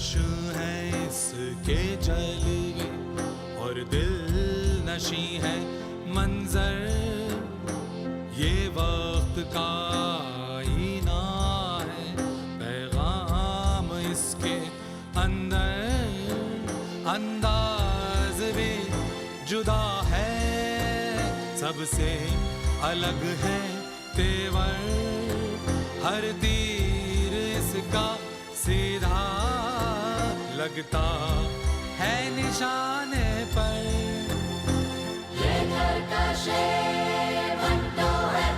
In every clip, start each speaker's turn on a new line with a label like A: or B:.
A: चश्म है इसके जलिए और दिल नशी है मंजर, ये वक्त का आईना है, पैगाम इसके अंदर, अंदाज भी जुदा है, सबसे अलग है तेवर, हर तीर इसका सीधा लगता है निशाने पर।
B: ये तरकशे मंटो है,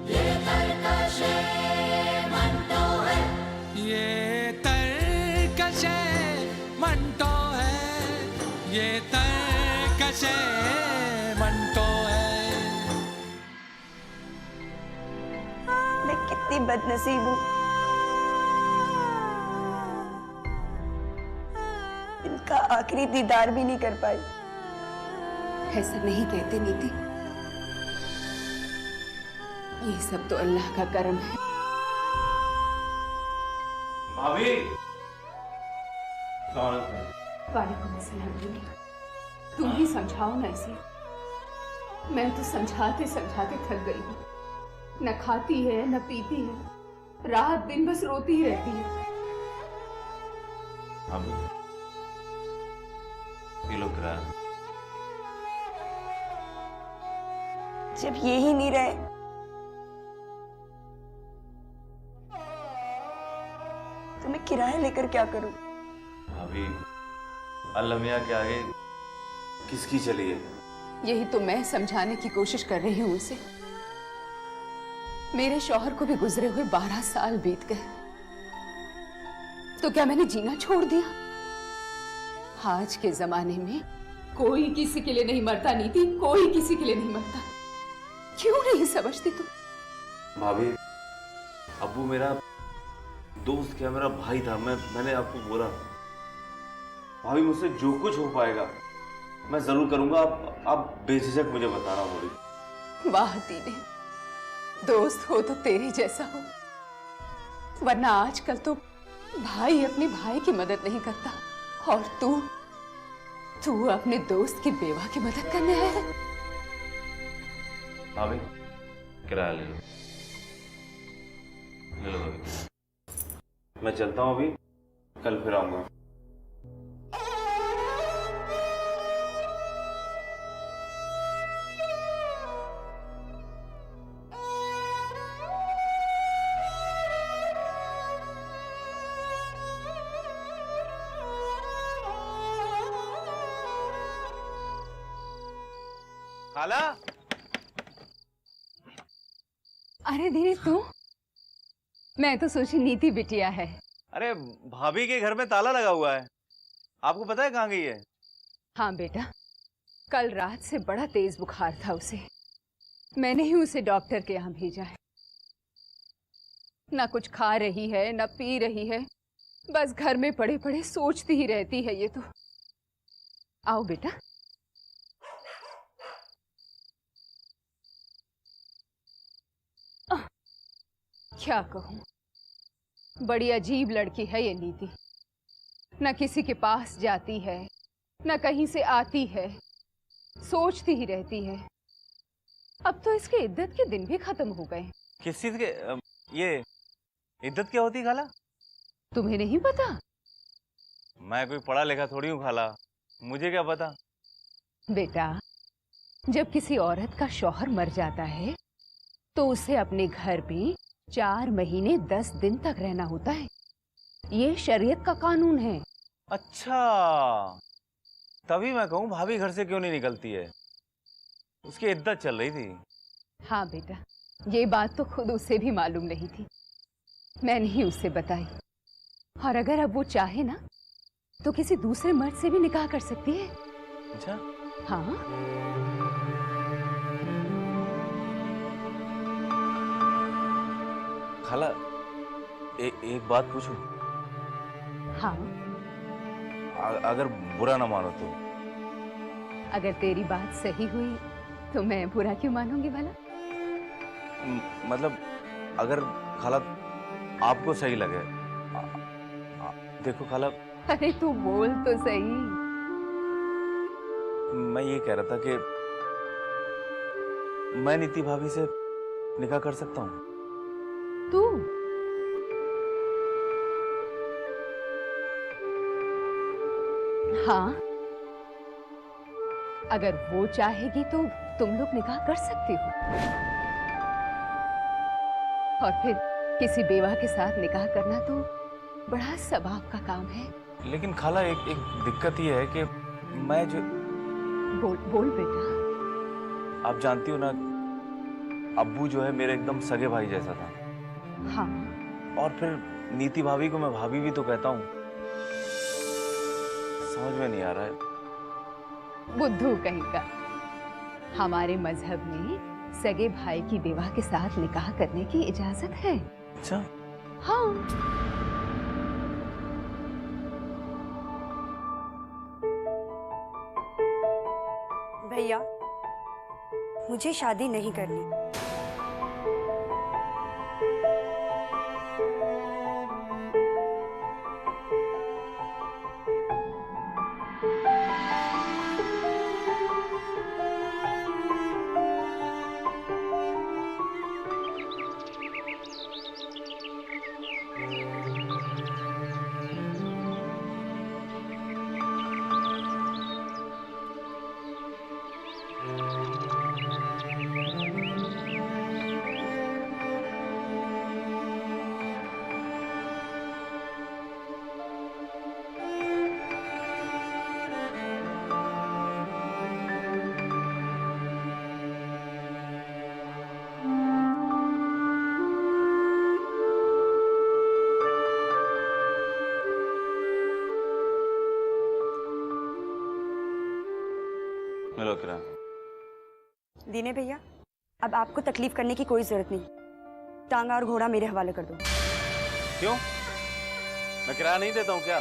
B: ये तरकशे मंटो है,
A: ये तरकशे मंटो है, ये तरकशे मंटो है।
C: मैं कितनी बदनसीब हूँ, इनका आखिरी दीदार भी नहीं कर पाई।
D: ऐसा नहीं कहते नीति, ये सब तो अल्लाह का करम है।
E: भाभी।
D: वालेकुम अस्सलाम दीदी। तुम ही समझाओ ना इसे, मैं तो समझाते समझाते थक गई हूँ। न खाती है न पीती है, रात दिन बस रोती ही रहती है।
E: भाभी पी लो किराया।
C: जब ये ही नहीं रहे तो मैं किराया लेकर क्या करूं?
E: भाभी अल्लाह मियां के आगे किसकी चली है?
D: यही तो मैं समझाने की कोशिश कर रही हूँ उसे। मेरे शौहर को भी गुजरे हुए 12 साल बीत गए, तो क्या मैंने जीना छोड़ दिया? आज के जमाने में कोई किसी के लिए नहीं मरता नीति, कोई किसी के लिए नहीं मरता। क्यों नहीं समझती तुम?
E: भाभी अब्बू मेरा दोस्त क्या, मेरा भाई था। मैंने आपको बोला भाभी, मुझसे जो कुछ हो पाएगा मैं जरूर करूंगा। आप बेझिझक मुझे बताना होगी।
D: वाह दीने, दोस्त हो तो तेरे जैसा हो, वरना आजकल तो भाई अपने भाई की मदद नहीं करता, और तू अपने दोस्त की बेवा की मदद करने आया है।
E: भाभी किराया ले लो, ले लो भाभी। मैं चलता हूँ अभी, कल फिर आऊंगा। खाला।
D: अरे दीदी तू, मैं तो सोची नीति बिटिया है।
E: अरे भाभी के घर में ताला लगा हुआ है, आपको पता है कहाँ गई है?
D: हाँ बेटा, कल रात से बड़ा तेज बुखार था उसे, मैंने ही उसे डॉक्टर के यहाँ भेजा है। ना कुछ खा रही है ना पी रही है, बस घर में पड़े पड़े सोचती ही रहती है ये तो। आओ बेटा। क्या कहूं, बड़ी अजीब लड़की है ये नीति। न किसी के पास जाती है, न कहीं से आती है, सोचती ही रहती है। अब तो इसके इद्दत के दिन भी खत्म हो गए।
E: किस चीज के? ये इद्दत क्या होती खाला?
D: तुम्हें नहीं पता?
E: मैं कोई पढ़ा लिखा थोड़ी हूँ खाला, मुझे क्या पता।
D: बेटा, जब किसी औरत का शौहर मर जाता है तो उसे अपने घर में 4 महीने 10 दिन तक रहना होता है। ये शरीयत का कानून है।
E: अच्छा, तभी मैं कहूँ भाभी घर से क्यों नहीं निकलती है, उसकी इद्दत चल रही थी।
D: हाँ बेटा, ये बात तो खुद उसे भी मालूम नहीं थी, मैंने ही उसे बताई। और अगर अब वो चाहे ना तो किसी दूसरे मर्द से भी निकाह कर सकती है।
E: अच्छा?
D: हाँ।
E: खाला एक बात पूछूं?
D: हाँ।
E: अगर बुरा ना मानो तो?
D: अगर तेरी बात सही हुई तो मैं बुरा क्यों मानूंगी भला?
E: मतलब अगर खाला आपको सही लगे, देखो खाला,
D: अरे तू बोल तो सही।
E: मैं ये कह रहा था कि मैं नीति भाभी से निकाह कर सकता हूँ।
D: तू हाँ, अगर वो चाहेगी तो तुम लोग निकाह कर सकती हो। और फिर किसी बेवा के साथ निकाह करना तो बड़ा सवाब का काम है।
E: लेकिन खाला एक दिक्कत ये है कि मैं जो
D: बोल बोल बेटा।
E: आप जानती हो ना, अब्बू जो है मेरे एकदम सगे भाई जैसा था।
D: हाँ,
E: और फिर नीति भाभी को मैं भाभी भी तो कहता हूँ। समझ में नहीं आ रहा है।
D: बुद्धू कहीं का। हमारे मजहब में सगे भाई की विवाह के साथ निकाह करने की इजाजत है।
E: अच्छा,
D: हाँ।
C: भैया, मुझे शादी नहीं करनी।
E: मिलो किरण।
C: दीने भैया, अब आपको तकलीफ करने की कोई जरूरत नहीं। टांगा और घोड़ा मेरे हवाले कर दो।
E: क्यों? मैं किराया नहीं देता हूँ क्या?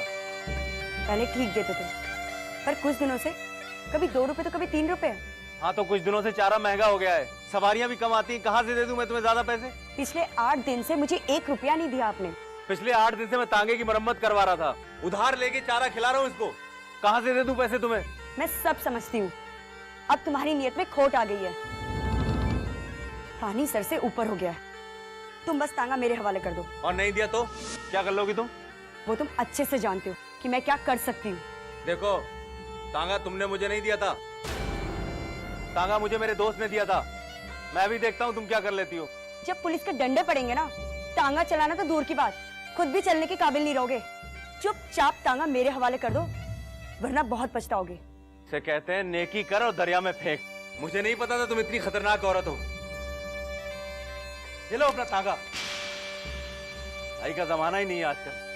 C: पहले ठीक देते थे, पर कुछ दिनों से कभी 2 रुपए तो कभी 3 रुपए।
E: हाँ तो कुछ दिनों से चारा महंगा हो गया है, सवारियां भी कम आती हैं, कहाँ से दे दूं मैं तुम्हें ज्यादा पैसे?
C: पिछले 8 दिन से मुझे 1 रुपया नहीं दिया आपने।
E: पिछले 8 दिन से मैं तांगे की मरम्मत करवा रहा था, उधार लेके चारा खिला रहा हूँ इसको, कहाँ से दे दूं पैसे तुम्हें?
C: मैं सब समझती हूँ, अब तुम्हारी नीयत में खोट आ गई है। पानी सर से ऊपर हो गया है। तुम बस तांगा मेरे हवाले कर दो।
E: और नहीं दिया तो क्या कर लोगी तुम?
C: वो तुम अच्छे से जानते हो कि मैं क्या कर सकती हूँ।
E: देखो, तांगा तुमने मुझे नहीं दिया था, तांगा मुझे मेरे दोस्त ने दिया था। मैं भी देखता हूँ तुम क्या कर लेती हो।
C: जब पुलिस के डंडे पड़ेंगे ना, तांगा चलाना तो दूर की बात, खुद भी चलने के काबिल नहीं रहोगे। चुपचाप तांगा मेरे हवाले कर दो, वरना बहुत पछताओगे।
E: से कहते हैं नेकी कर और दरिया में फेंक। मुझे नहीं पता था तुम इतनी खतरनाक औरत हो। ये लो अपना तांगा, भाई का जमाना ही नहीं है आजकल।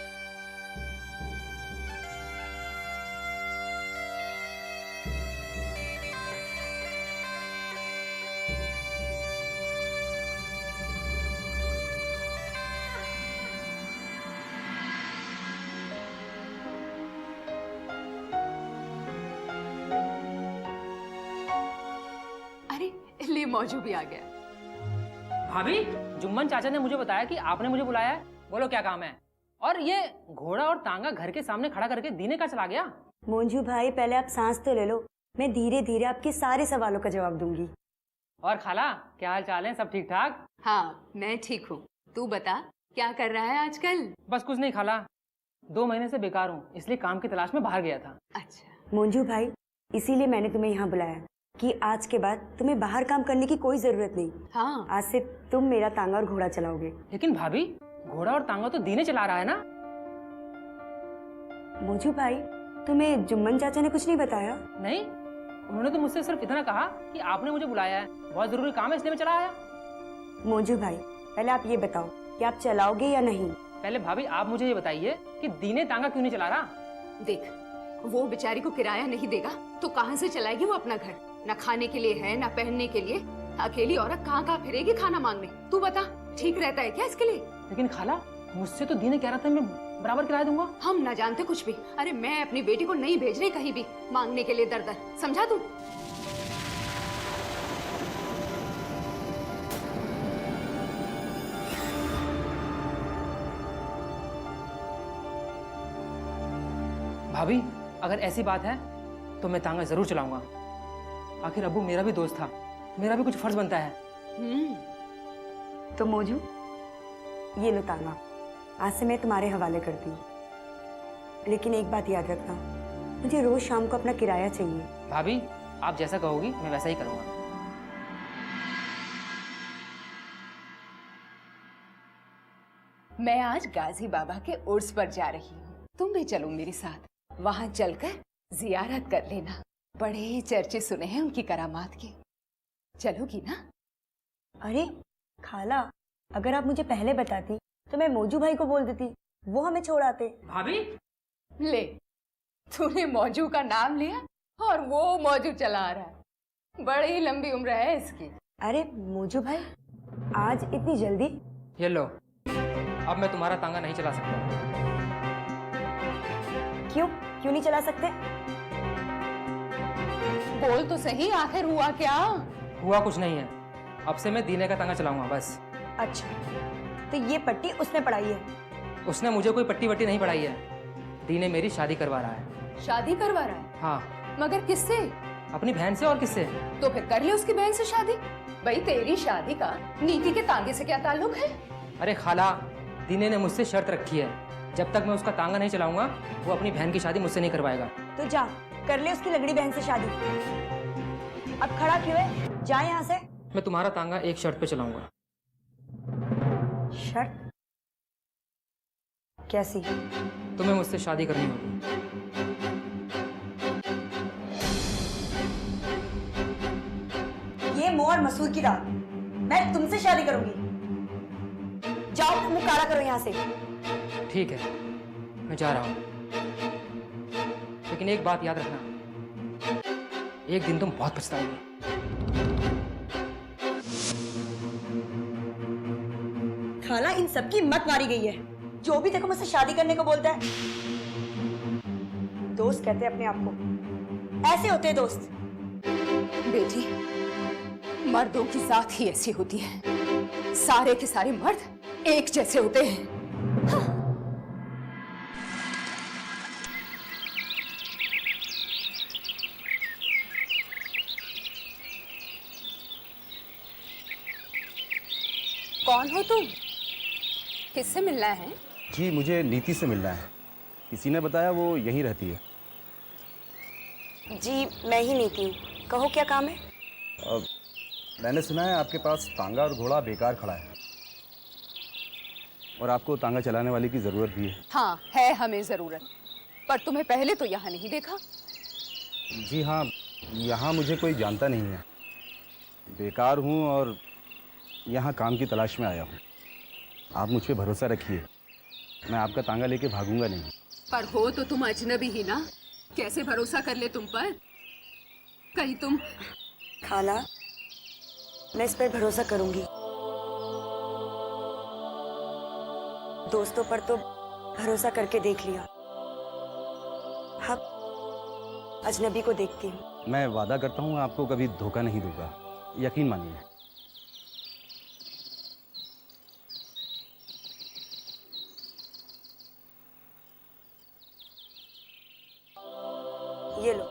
D: अरे ले मौजू भी आ गया।
F: भाभी, जुम्मन चाचा ने मुझे बताया कि आपने मुझे बुलाया है। बोलो क्या काम है? और ये घोड़ा और तांगा घर के सामने खड़ा करके दीने का चला गया।
C: मोंजू भाई, पहले आप सांस तो ले लो, मैं धीरे धीरे आपके सारे सवालों का जवाब दूंगी।
F: और खाला, क्या हाल चाल है? सब ठीक ठाक?
D: हाँ, मैं ठीक हूँ। तू बता, क्या कर रहा है आजकल?
F: बस कुछ नहीं खाला, 2 महीने से बेकार हूँ, इसलिए काम की तलाश में बाहर गया था।
D: अच्छा।
C: मोंजू भाई, इसीलिए मैंने तुम्हें यहाँ बुलाया कि आज के बाद तुम्हें बाहर काम करने की कोई जरूरत नहीं।
D: हाँ,
C: आज से तुम मेरा तांगा और घोड़ा चलाओगे।
F: लेकिन भाभी, घोड़ा और तांगा तो दीने चला रहा है ना?
C: मोंजू भाई, तुम्हें जुम्मन चाचा ने कुछ नहीं बताया?
F: नहीं, उन्होंने तो मुझसे सिर्फ इतना कहा कि आपने मुझे बुलाया है, बहुत जरूरी काम है इसलिए मैं चला आया।
C: मोंजू भाई, पहले आप ये बताओ कि आप चलाओगे या नहीं?
F: पहले भाभी आप मुझे ये बताइए कि दीने तांगा क्यों नहीं चला रहा?
D: देख, वो बेचारी को किराया नहीं देगा तो कहाँ से चलाएगी वो अपना घर? ना खाने के लिए है, ना पहनने के लिए। अकेली औरत कहाँ कहाँ फिरेगी खाना मांगने? तू बता, ठीक रहता है क्या इसके लिए?
F: लेकिन खाला, मुझसे तो दीने कह रहा था मैं बराबर किराया दूंगा।
D: हम ना जानते कुछ भी। अरे मैं अपनी बेटी को नहीं भेज रही कहीं भी मांगने के लिए दर दर, समझा तू?
F: भाभी अगर ऐसी बात है तो मैं तांगा जरूर चलाऊंगा। आखिर अब्बू मेरा भी दोस्त था, मेरा भी कुछ फर्ज बनता है।
C: तो मोजू, ये लो तांगा, आज से मैं तुम्हारे हवाले करती हूँ। लेकिन एक बात याद रखना, मुझे रोज शाम को अपना किराया चाहिए।
F: भाभी आप जैसा कहोगी मैं वैसा ही करूंगा।
D: मैं आज गाजी बाबा के उर्स पर जा रही हूँ, तुम भी चलो मेरे साथ। वहां चलकर जियारत कर लेना, बड़े चर्चे सुने हैं उनकी करामात के। चलोगी ना?
C: अरे खाला, अगर आप मुझे पहले बताती तो मैं मोजू भाई को बोल देती, वो हमें छोड़ आते।
F: भाभी
D: ले, तूने मौजू का नाम लिया और वो मौजू चला रहा है। बड़ी लंबी उम्र है इसकी।
C: अरे मोजू भाई, आज इतनी जल्दी?
F: ये लो, अब मैं तुम्हारा तांगा नहीं चला सकता।
C: क्यों नहीं चला सकते?
D: बोल तो सही, आखिर हुआ क्या?
F: हुआ कुछ नहीं है, अब से मैं दीने का तांगा चलाऊंगा बस।
C: अच्छा, तो ये पट्टी उसने पढ़ाई है?
F: उसने मुझे कोई पट्टी वट्टी नहीं पढ़ाई है, दीने मेरी शादी करवा रहा है।
D: शादी करवा रहा है?
F: हाँ।
D: मगर किससे?
F: अपनी बहन से, और किससे?
D: तो फिर कर ले उसकी बहन से शादी। भाई तेरी शादी का नीति के तांगे से क्या ताल्लुक है?
F: अरे खाला, दीने ने मुझसे शर्त रखी है, जब तक मैं उसका तांगा नहीं चलाऊंगा वो अपनी बहन की शादी मुझसे नहीं करवाएगा।
C: तो जा कर ले उसकी लगड़ी बहन से शादी। अब खड़ा क्यों है, जा यहाँ से।
F: मैं तुम्हारा तांगा एक शर्त पे चलाऊंगा।
C: शर्त? कैसी?
F: तुम्हें मुझसे शादी करनी होगी।
C: ये मोर मसूर की दाल, मैं तुमसे शादी करूंगी। जाओ, मुंह काला करो यहाँ से।
F: ठीक है, मैं जा रहा हूँ, लेकिन एक बात याद रखना, एक दिन तुम बहुत पछताओगे।
C: खाला, इन सबकी मत मारी गई है, जो भी देखो मुझसे शादी करने को बोलता है। दोस्त कहते हैं अपने आप को, ऐसे होते हैं दोस्त।
D: बेटी, मर्दों की जात ही ऐसी होती है, सारे के सारे मर्द एक जैसे होते हैं। कौन हो तुम? किससे मिलना है?
G: जी, मुझे नीति से मिलना है। किसी ने बताया वो यहीं रहती है।
C: जी, मैं ही नीति हूँ, कहो क्या काम है?
G: मैंने सुना है आपके पास तांगा और घोड़ा बेकार खड़ा है, और आपको तांगा चलाने वाले की ज़रूरत भी है।
D: हाँ, है हमें ज़रूरत, पर तुम्हें पहले तो यहाँ नहीं देखा।
G: जी हाँ, यहाँ मुझे कोई जानता नहीं है, बेकार हूँ और यहाँ काम की तलाश में आया हूँ। आप मुझ पे भरोसा रखिए, मैं आपका तांगा लेके भागूंगा नहीं।
D: पर हो तो तुम अजनबी ही ना, कैसे भरोसा कर ले तुम पर? कहीं तुम...
C: खाला, मैं इस पर भरोसा करूंगी। दोस्तों पर तो भरोसा करके देख लिया, अब अजनबी को देखती हूँ।
G: मैं वादा करता हूँ आपको कभी धोखा नहीं दूंगा, यकीन मानिए।
C: ये लो,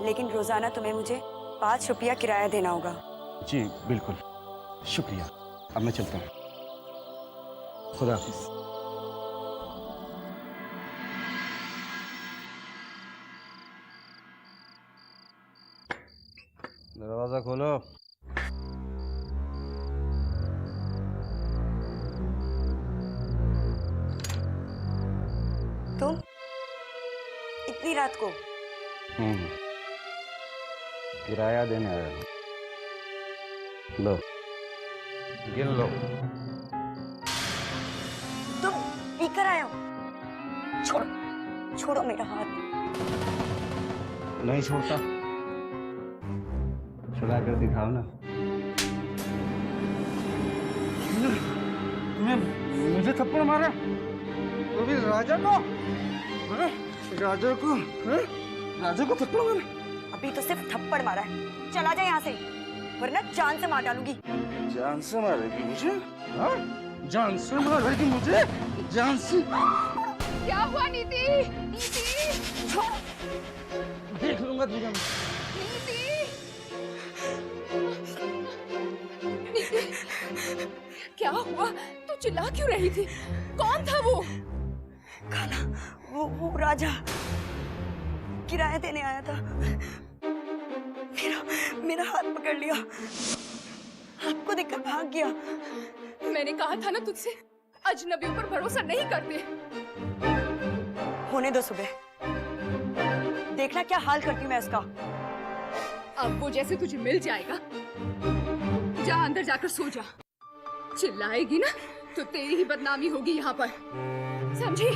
C: लेकिन रोजाना तुम्हें मुझे 5 रुपया किराया देना होगा।
G: जी बिल्कुल, शुक्रिया। अब मैं चलता हूँ, खुदा हाफिज। दरवाजा खोलो।
C: तुम इतनी रात को?
G: किराया देने आया हूँ। लो, गिन लो।
C: तुम पीकर आए हो? छोड़ो, छोड़ो मेरा हाथ।
G: नहीं छोड़ता, छुड़ा कर दिखाओ ना। मुझे थप्पड़ मारा, वो भी राजा को? राजा को? राजा को थप्पड़ मारा?
C: अभी तो सिर्फ थप्पड़ मारा है, चला जा यहाँ से, वरना जान से मार डालूंगी।
G: जान से मारेगी मुझे? हाँ? जान से मारेगी मुझे? जान से?
D: क्या हुआ नीति? नीति!
G: देख लूंगा तुझे।
D: नीति! क्या हुआ? तू चिल्ला क्यों रही थी? कौन था वो?
C: खाला, वो राजा किराया देने आया था। मेरा हाथ पकड़ लिया, आपको देखकर भाग गया।
D: मैंने कहा था ना तुझसे, अजनबियों पर भरोसा नहीं करते।
C: होने दो सुबह, देखना क्या हाल करती हूँ मैं उसका।
D: अब वो जैसे तुझे मिल जाएगा, जा अंदर जाकर सो जा। चिल्लाएगी ना तो तेरी ही बदनामी होगी यहाँ पर, समझी?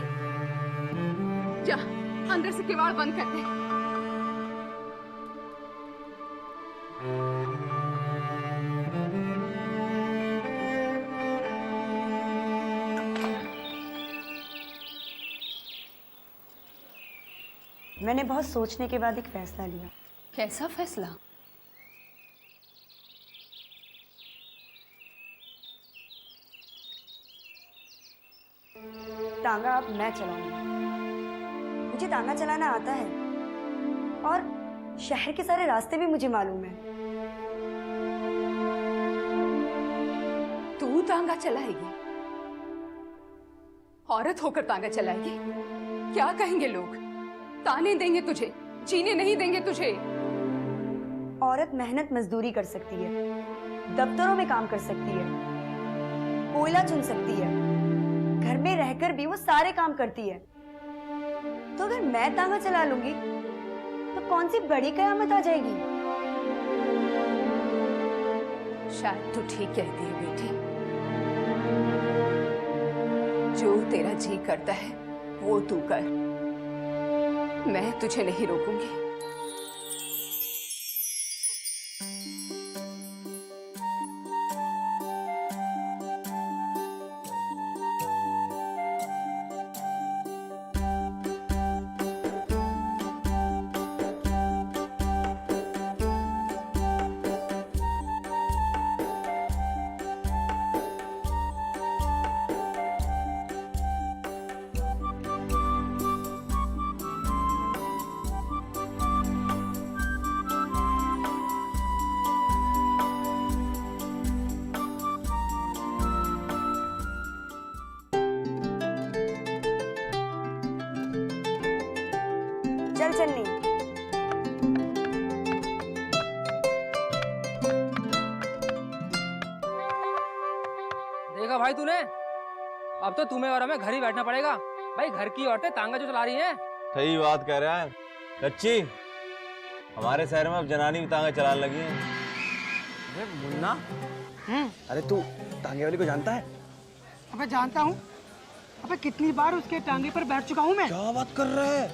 D: जा अंदर से किवाड़ बंद कर दे।
C: मैंने बहुत सोचने के बाद एक फैसला लिया।
D: कैसा फैसला?
C: तांगा अब मैं चलाऊंगी। मुझे तांगा चलाना आता है और शहर के सारे रास्ते भी मुझे मालूम है।
D: तू तांगा चलाएगी? औरत होकर तांगा चलाएगी? क्या कहेंगे लोग? ताने देंगे तुझे, जीने नहीं देंगे तुझे।
C: औरत मेहनत मजदूरी कर सकती है, दफ्तरों में काम कर सकती है, कोयला चुन सकती है, घर में रहकर भी वो सारे काम करती है। तो अगर मैं तांगा चला लूंगी तो कौन सी बड़ी कयामत आ जाएगी?
D: शायद तू ठीक कहती है बेटी। जो तेरा जी करता है वो तू कर, मैं तुझे नहीं रोकूंगी।
C: चल चलनी।
F: देखा भाई तूने, अब तो तुम्हें और हमें घर ही बैठना पड़ेगा। भाई घर की औरतें तांगा जो चला रही हैं।
E: सही बात कह रहा है लच्ची, हमारे शहर में अब जनानी भी तांगा चलाने लगी है।
H: अरे मुन्ना, अरे तू तांगे वाली को जानता है?
I: अबे जानता हूँ। अबे कितनी बार उसके टांगे पर बैठ चुका हूँ मैं।
H: क्या बात कर रहा है?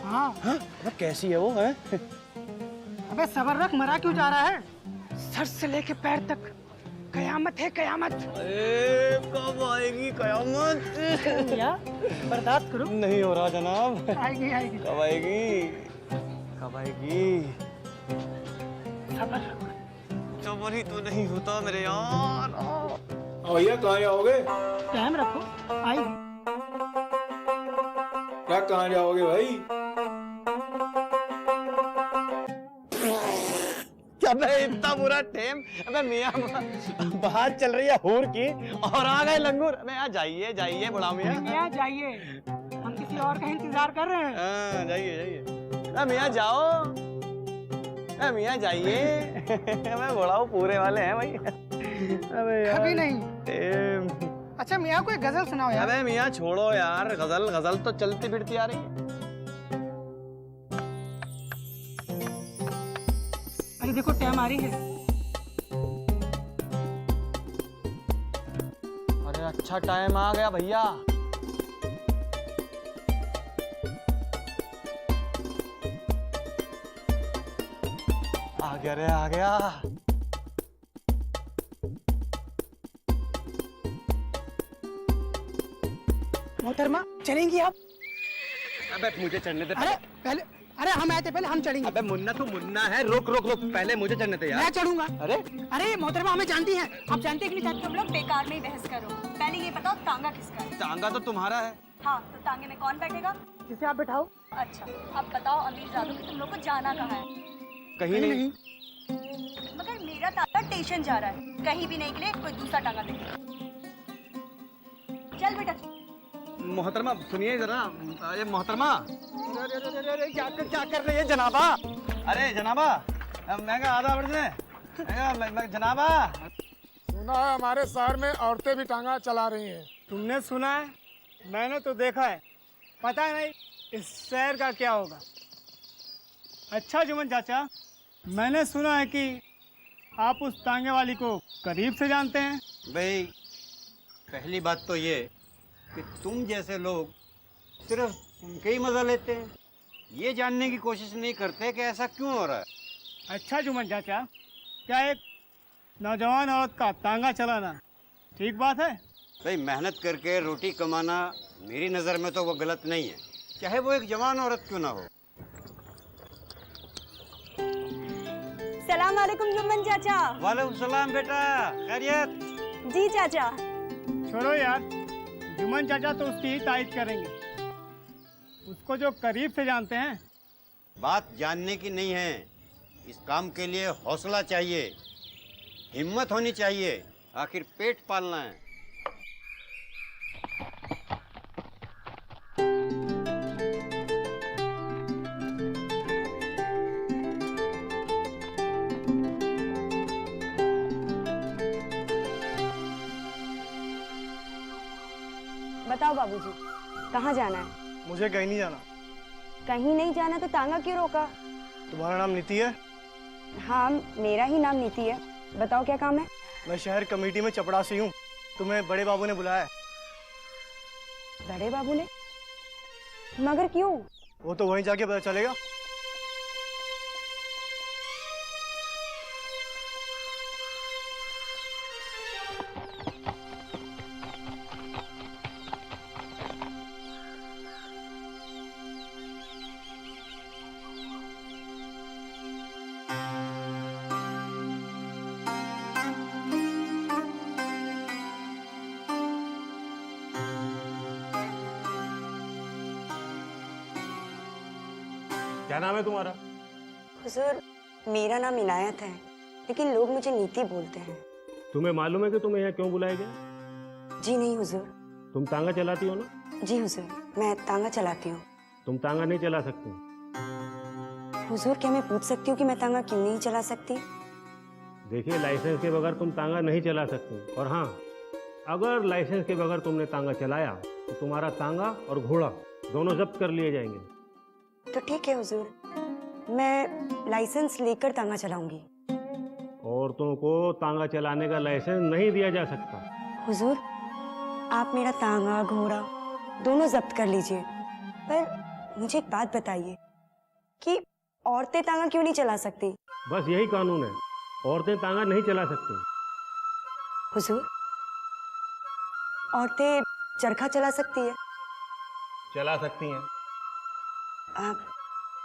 I: हाँ।
H: अबे कैसी है वो है?
I: अबे सबर रख, मरा क्यों जा रहा है? सर से लेके पैर तक कयामत है, कयामत।
H: कब आएगी कयामत?
I: भैया बर्दाश्त करो।
H: नहीं हो रहा जनाब।
I: आएगी आएगी।
H: कब आएगी? कब आएगी?
I: सबर रखो।
H: सबर ही तो नहीं होता मेरे यार।
J: भैया कहाँ जाओगे?
I: टाइम रखो, आएगी।
J: क्या कहाँ जाओगे भाई?
H: अबे इतना बुरा टेम। अबे मियाँ बात चल रही है हूर की और आ गए लंगूर। अबे यहाँ जाइए जाइए बड़ा मियाँ।
I: मियाँ जाइए, हम किसी और का इंतजार कर रहे हैं।
H: हाँ जाइए जाइए। अबे मियाँ जाओ। अबे मियाँ जाइए। अबे बड़ा पूरे वाले हैं भाई। अबे यार
I: कभी नहीं।
H: टेम।
I: अच्छा मियाँ कोई गजल सुनाओ यार।
H: अबे मियाँ छोड़ो यार, गजल गजल तो चलती फिरती आ रही है।
I: अरे देखो टाइम आ रही है।
H: अरे अच्छा टाइम आ गया भैया। आ गया रे आ गया।
I: मोहतरमा चलेंगी आप?
H: अबे मुझे चढ़ने दे।
I: अरे पहले अरे हम आए थे पहले, हम चढ़ेंगे।
H: अबे मुन्ना तू मुन्ना है, रोक रोक रोक, पहले मुझे चढ़ने दे यार।
I: मैं चढ़ूंगा।
H: अरे
I: अरे मोहतरमा हमें जानती हैं, आप जानते हैं कि नहीं जानते?
C: तुम लोग बेकार में ही बहस करो। पहले ये बताओ तांगा किसका है?
H: टांगा तो तुम्हारा है।
C: हाँ, तो तांगे में कौन बैठेगा?
I: जिसे आप बिठाओ।
C: अच्छा, अब बताओ अमीर जादू कि तुम लोग को जाना कहाँ है?
H: कहीं नहीं।
C: मगर मेरा तांगा स्टेशन जा रहा है, कहीं भी नहीं के लिए कोई दूसरा टांगा देखे। चल बेटा।
H: मोहतरमा सुनिए जरा, अरे मोहतरमा, अरे क्या कर रही है जनाबा? अरे जनाबा, मैं कहा आधा बढ़ से जनाबा।
J: सुना है हमारे शहर में औरतें भी टांगा चला रही हैं।
H: तुमने सुना है? मैंने तो देखा है, पता नहीं इस शहर का क्या होगा। अच्छा जुम्मन चाचा, मैंने सुना है कि आप उस तांगे वाली को करीब से जानते हैं।
K: भाई पहली बात तो ये कि तुम जैसे लोग सिर्फ सुन के ही मजा लेते हैं, ये जानने की कोशिश नहीं करते कि ऐसा क्यों हो रहा है।
H: अच्छा जुम्मन चाचा, क्या एक नौजवान औरत का तांगा चलाना ठीक बात है?
K: भाई मेहनत करके रोटी कमाना मेरी नज़र में तो वो गलत नहीं है, चाहे वो एक जवान औरत क्यों ना हो।
C: सलाम वालेकुम जुम्मन चाचा।
K: वालेकुम सलाम बेटा, खैरियत?
C: जी चाचा।
H: छोड़ो यार, जुम्मन चाचा तो उसकी ही तारीफ करेंगे, उसको जो करीब से जानते हैं।
K: बात जानने की नहीं है, इस काम के लिए हौसला चाहिए, हिम्मत होनी चाहिए, आखिर पेट पालना है।
C: बताओ बाबूजी, कहाँ जाना है?
H: मुझे कहीं नहीं जाना।
C: कहीं नहीं जाना तो तांगा क्यों रोका?
H: तुम्हारा नाम नीति है?
C: हाँ, मेरा ही नाम नीति है। बताओ क्या काम है?
H: मैं शहर कमेटी में चपड़ासी हूँ, तुम्हें बड़े बाबू ने बुलाया है।
C: बड़े बाबू ने? मगर क्यों?
H: वो तो वहीं जाके पता चलेगा।
J: क्या नाम है तुम्हारा?
C: हुजूर, मेरा नाम इनायत है, लेकिन लोग मुझे नीति बोलते हैं।
J: तुम्हें मालूम है कि तुम्हें यहाँ क्यों बुलाया गया?
C: जी नहीं हुजूर।
J: तुम तांगा चलाती हो ना?
C: जी हुजूर, मैं तांगा चलाती हूँ।
J: तुम तांगा नहीं चला सकती।
C: हुजूर, क्या मैं पूछ सकती हूँ कि मैं तांगा क्यों नहीं चला सकती?
J: देखिए, लाइसेंस के बगैर तुम तांगा नहीं चला सकती, और हाँ, अगर लाइसेंस के बगैर तुमने तांगा चलाया तो तुम्हारा तांगा और घोड़ा दोनों जब्त कर लिए जाएंगे।
C: तो ठीक है हुजूर, मैं लाइसेंस लेकर तांगा चलाऊंगी।
J: औरतों को तांगा चलाने का लाइसेंस नहीं दिया जा सकता।
C: हुजूर, आप मेरा तांगा घोड़ा दोनों जब्त कर लीजिए, पर मुझे एक बात बताइए कि औरतें तांगा क्यों नहीं चला सकती?
J: बस यही कानून है, औरतें तांगा नहीं चला सकती।
C: हुजूर, औरतें चरखा चला सकती है,
J: चला सकती हैं।
C: आप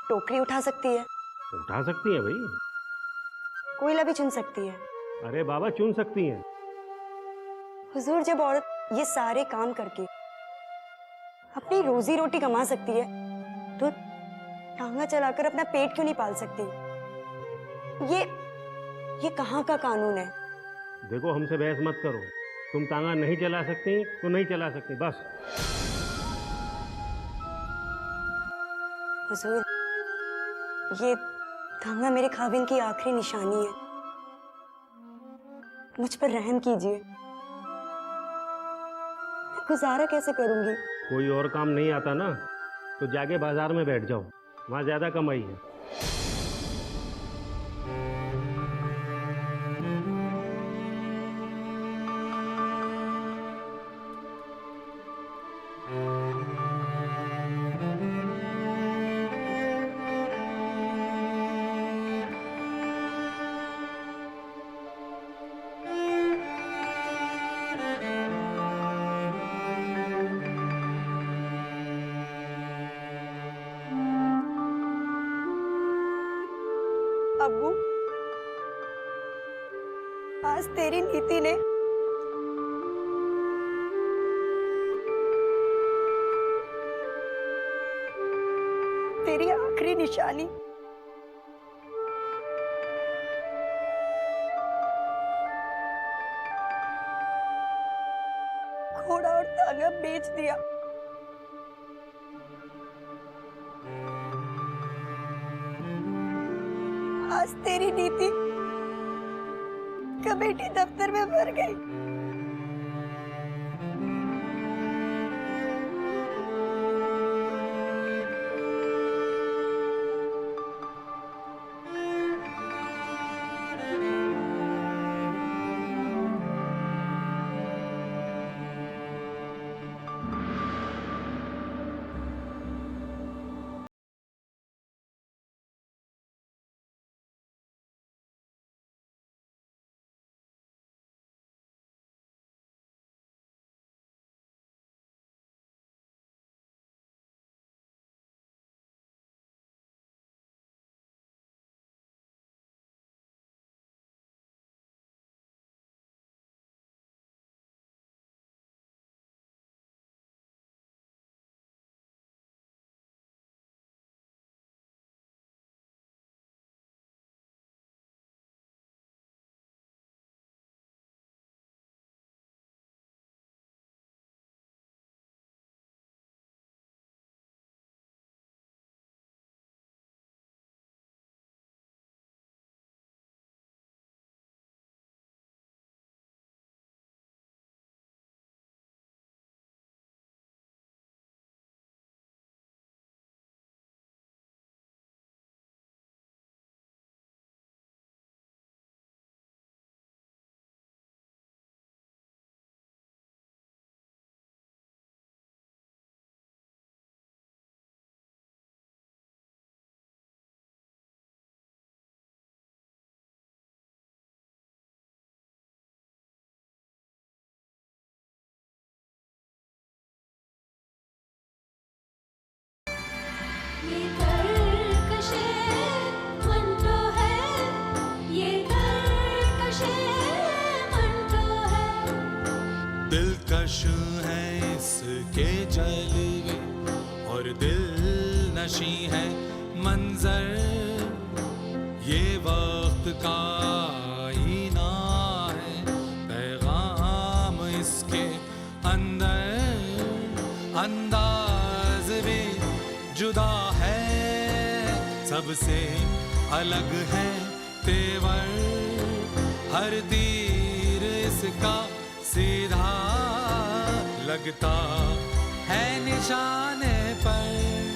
C: टोकरी उठा सकती है,
J: उठा सकती हैं भाई।
C: कोयला भी चुन सकती है।
J: अरे बाबा, चुन सकती हैं।
C: हुजूर, जब औरत ये सारे काम करके अपनी रोजी रोटी कमा सकती है, तो टांगा चलाकर अपना पेट क्यों नहीं पाल सकती? ये कहाँ का कानून है?
J: देखो, हमसे बहस मत करो। तुम तांगा नहीं चला सकती तो नहीं चला सकती, बस।
C: हुजूर, ये तांगा मेरे खाविन की आखिरी निशानी है, मुझ पर रहम कीजिए। मैं गुजारा कैसे करूंगी?
J: कोई और काम नहीं आता ना, तो जाके बाजार में बैठ जाओ, वहाँ ज्यादा कमाई है।
C: अब्बू, आज तेरी नीति ने तेरी आखिरी निशानी घोड़ा और तांगा बेच दिया। आज तेरी नीति कमेटी दफ्तर में भर गई।
B: ये कर्कशे मंटो है, ये कर्कशे मंटो है।
A: दिलकश है इसके जलवे और दिल नशी है मंजर, ये वक्त का आईना है, पैगाम इसके अंदर, अंदाज भी जुदा है, सबसे अलग है तेवर, हर तीर इसका सीधा लगता है निशाने पर।